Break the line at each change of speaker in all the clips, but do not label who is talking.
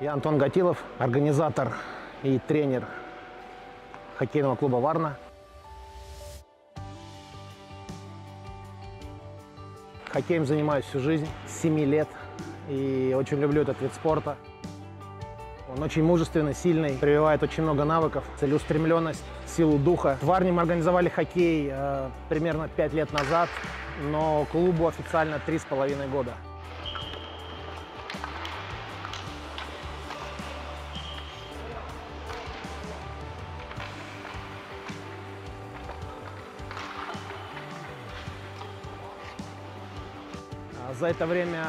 Я Антон Гатилов, организатор и тренер хоккейного клуба «Варна». Хоккеем занимаюсь всю жизнь, с 7 лет, и очень люблю этот вид спорта. Он очень мужественный, сильный, прививает очень много навыков, целеустремленность, силу духа. В Варне мы организовали хоккей примерно 5 лет назад, но клубу официально 3,5 года. За это время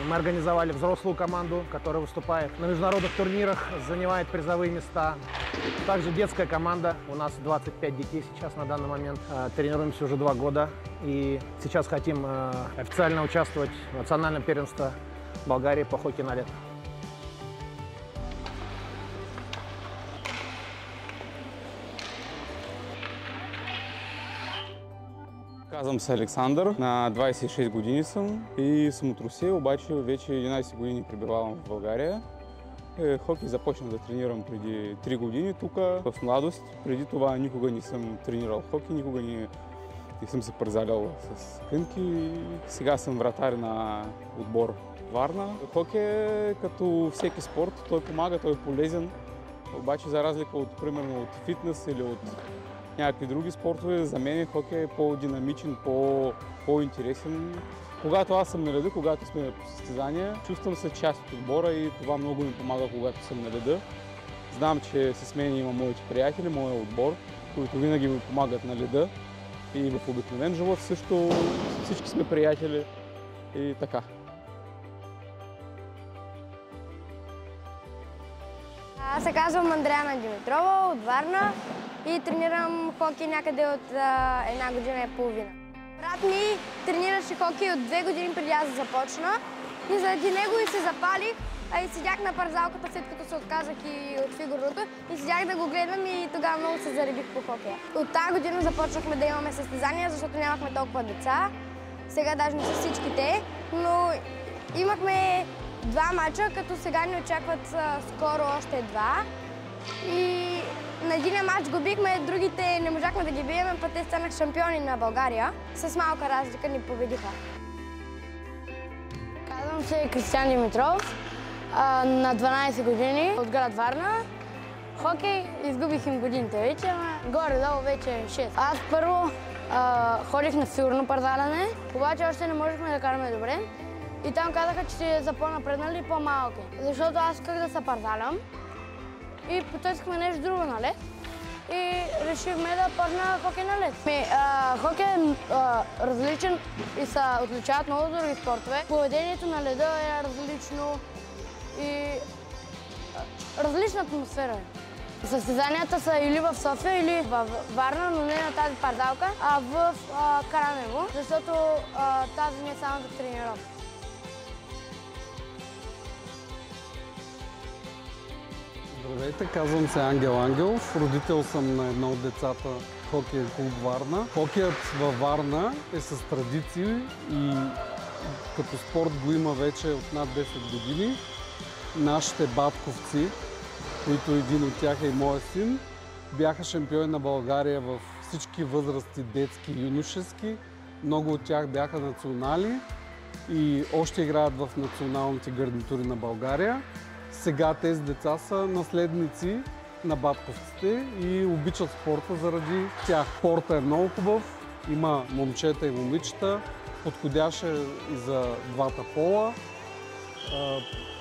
мы организовали взрослую команду, которая выступает на международных турнирах, занимает призовые места. Также детская команда. У нас 25 детей сейчас на данный момент. Тренируемся уже 2 года. И сейчас хотим официально участвовать в национальном первенстве Болгарии по хоккею на лето.
Казвам се Александър, на 26 години съм и съм от Русия, обаче вече 11 години пребивавам в България. Хокей започнах да тренирам преди 3 години тук, в младост. Преди това никога не съм тренирал хокей, никога не съм се презалял с кънки. Сега съм вратар на отбор Варна. Хокей е като всеки спорт, той помага, той е полезен. Обаче за разлика от, примерно, от фитнес или от някакви други спортове, за мен хокей е по-динамичен, по-интересен. Когато аз съм на леда, когато сме по състезания, чувствам се част от отбора и това много ми помага, когато съм на леда. Знам, че с мен има моите приятели, моя отбор, които винаги ми помагат на леда. И в обикновен живот също всички сме приятели и така.
Аз се казвам Андреана Димитрова от Варна и тренирам хокей някъде от 1 година и половина. Брат ми тренираше хокей от 2 години преди аз да започна и заради него и се запалих и седях на парзалката, след като се отказах и от фигурното и седях да го гледам и тогава много се заребих по хокея. От тази година започнахме да имаме състезания, защото нямахме толкова деца. Сега даже не са всичките, но имахме 2 мача, като сега ни очакват скоро още 2. И на единия мач губихме, другите не можахме да ги биеме, пък те станах шампиони на България. С малка разлика ни победиха. Казвам се Кристиан Димитров, на 12 години, от град Варна. Хокей изгубих им годините вече, но горе-долу вече 6. Аз първо ходих на фигурно парзаляне, обаче още не можехме да караме добре. И там казаха, че си за по-напреднали и по-малки. Защото аз исках да се парзалям и потърсихме нещо друго на лед и решихме да почна хокей на лед. Хокей е различен и се отличават много други спортове. Поведението на леда е различно и различна атмосфера. Състезанията са или в София, или в Варна, но не на тази парзалка, а в Кранево, защото тази не е само за тренировка.
Здравейте, казвам се Ангел Ангелов. Родител съм на едно от децата в хокеен клуб Варна. Хокеят във Варна е с традиции и като спорт го има вече от над 10 години. Нашите батковци, които един от тях е и моя син, бяха шампиони на България в всички възрасти, детски и юношески. Много от тях бяха национали и още играят в националните гарнитури на България. Сега тези деца са наследници на батковците и обичат спорта заради тях. Спортът е много хубав, има момчета и момичета, подходящ е и за двата пола,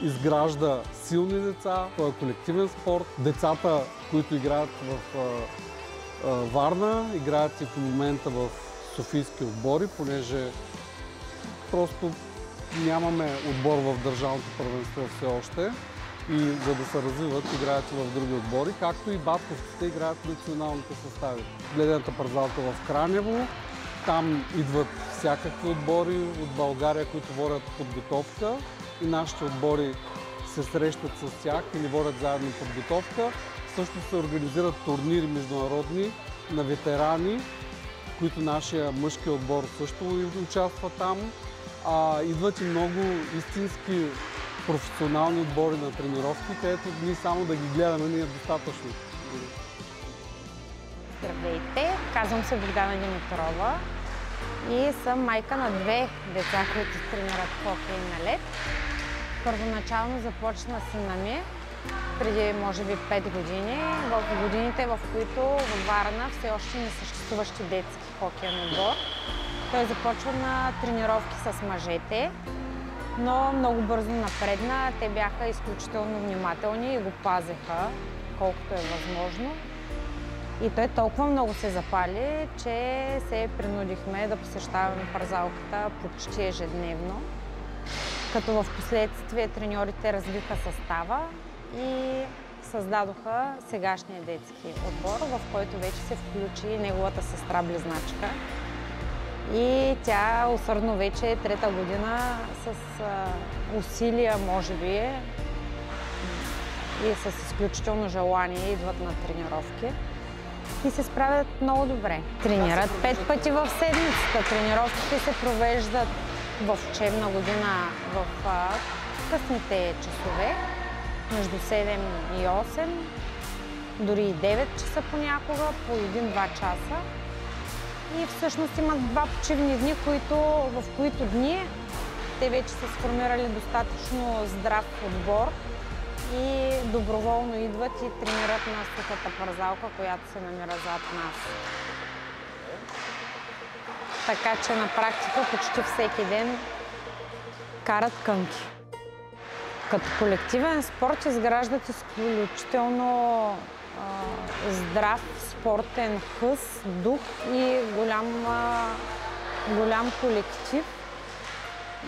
изгражда силни деца, той е колективен спорт. Децата, които играят в Варна, играят и в момента в софийски отбори, понеже просто нямаме отбор в държавното първенство все още. И за да се развиват, играят и в други отбори, както и батковците играят в националните състави. Гледната парзалка в Кранево, там идват всякакви отбори от България, които водят подготовка и нашите отбори се срещат с тях или водят заедно подготовка. Също се организират турнири международни на ветерани, които нашия мъжки отбор също участва там. Идват и много истински професионални отбори на тренировки, където ние само да ги гледаме ни е достатъчно.
Здравейте, казвам се Богдана Димитрова и съм майка на 2 деца, които тренират хокей на лед. Първоначално започна сина ми преди може би 5 години, в годините, в които във Варна все още не съществуващи детски хокейен отбор. Той започва на тренировки с мъжете, но много бързо напредна. Те бяха изключително внимателни и го пазеха колкото е възможно. И той толкова много се запали, че се принудихме да посещаваме парзалката почти ежедневно. Като в последствие треньорите развиха състава и създадоха сегашния детски отбор, в който вече се включи неговата сестра-близначка. И тя усърдно вече е 3-та година с усилия, може би, и с изключително желание идват на тренировки и се справят много добре. Тренират 5 пъти в седмицата. Тренировките се провеждат в учебна година в късните часове, между 7 и 8, дори и 9 часа понякога, по 1-2 часа. И всъщност имат 2 почивни дни, в които дни те вече са сформирали достатъчно здрав отбор и доброволно идват и тренират на сухата парзалка, която се намира зад нас. Така че на практика почти всеки ден карат кънки. Като колективен спорт изграждат изключително здрав спортен хъс, дух и голям колектив.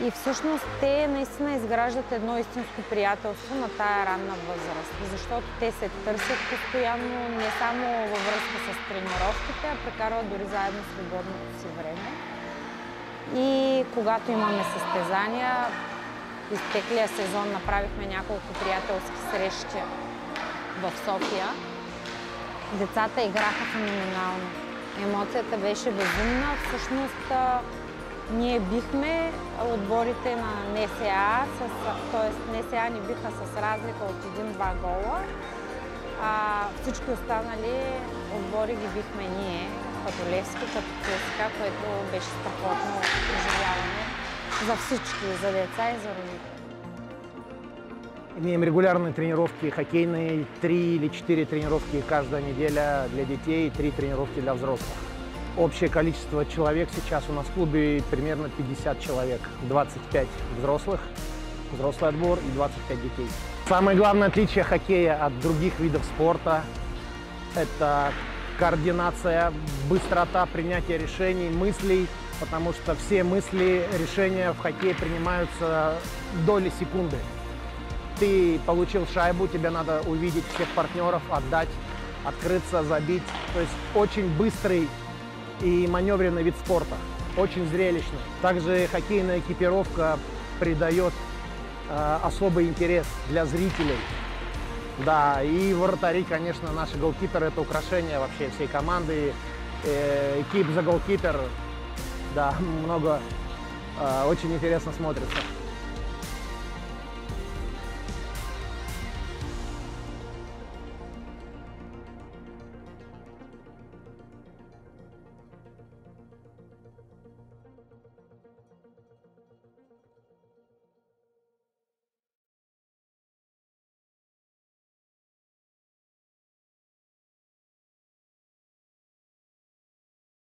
И всъщност те наистина изграждат едно истинско приятелство на тая ранна възраст, защото те се търсят постоянно, не само във връзка с тренировките, а прекарват дори заедно свободното си време. И когато имаме състезания, изтеклия сезон направихме няколко приятелски срещи в София. Децата играха феноменално. Емоцията беше безумна. Всъщност ние бихме отборите на НСА, т.е. НСА ни биха с разлика от 1-2 гола, а всички останали отбори ги бихме ние, като Левски, като ЦСКА, което беше страхотно изживяване за всички, за деца и за родители.
Имеем регулярные тренировки хоккейные, 3 или 4 тренировки каждая неделя для детей и 3 тренировки для взрослых. Общее количество человек сейчас у нас в клубе примерно 50 человек, 25 взрослых, взрослый отбор и 25 детей. Самое главное отличие хоккея от других видов спорта – это координация, быстрота принятия решений, мыслей, потому что все мысли, решения в хоккее принимаются доли секунды. Ты получил шайбу, тебе надо увидеть всех партнеров, отдать, открыться, забить. То есть очень быстрый и маневренный вид спорта, очень зрелищный. Также хоккейная экипировка придает особый интерес для зрителей. Да, и вратари, конечно, наши голкиперы – это украшение вообще всей команды. Keep the goalkeeper, да, много, очень интересно смотрится.